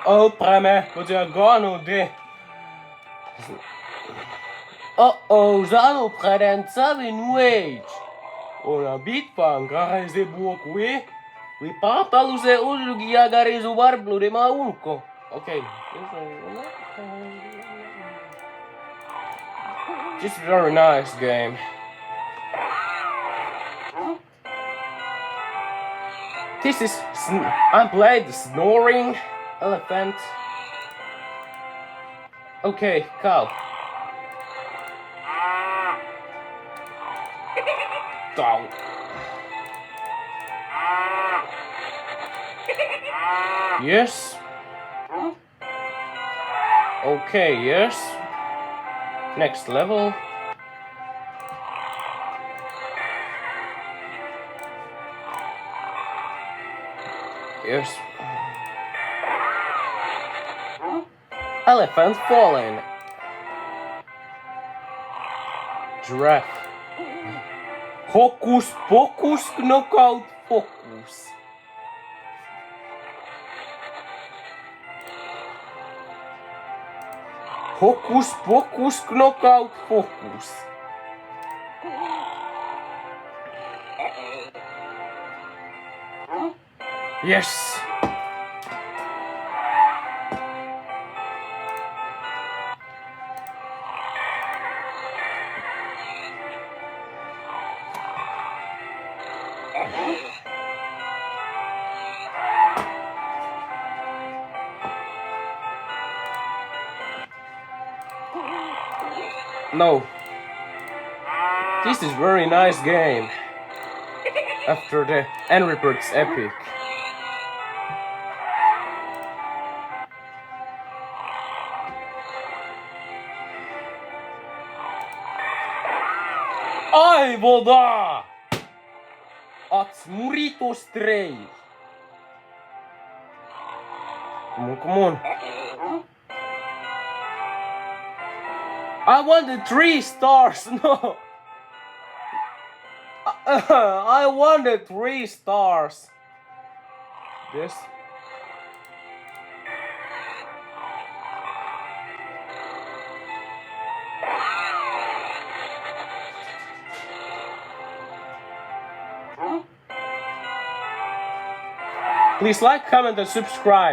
Opreme, wat je gano de. Oh, zano predenza venuage. Ona bitpan, gara ze buokwe. We patalu se ulgi agare zu barblu de maunko. Okay. Just very nice game. This is I played Snoring Elephant. Okay, cow. Cow. Yes. Okay, yes. Next level. Yes. Elephant falling. Giraffe. Hocus pocus, knockout focus. Hocus pocus, knockout focus. Yes. No. This is very nice game. After the Angry Birds epic. Ai voda! Ați murit toți trei. Come on. I wanted 3 stars, no! I wanted 3 stars. Yes. Please like, comment and subscribe.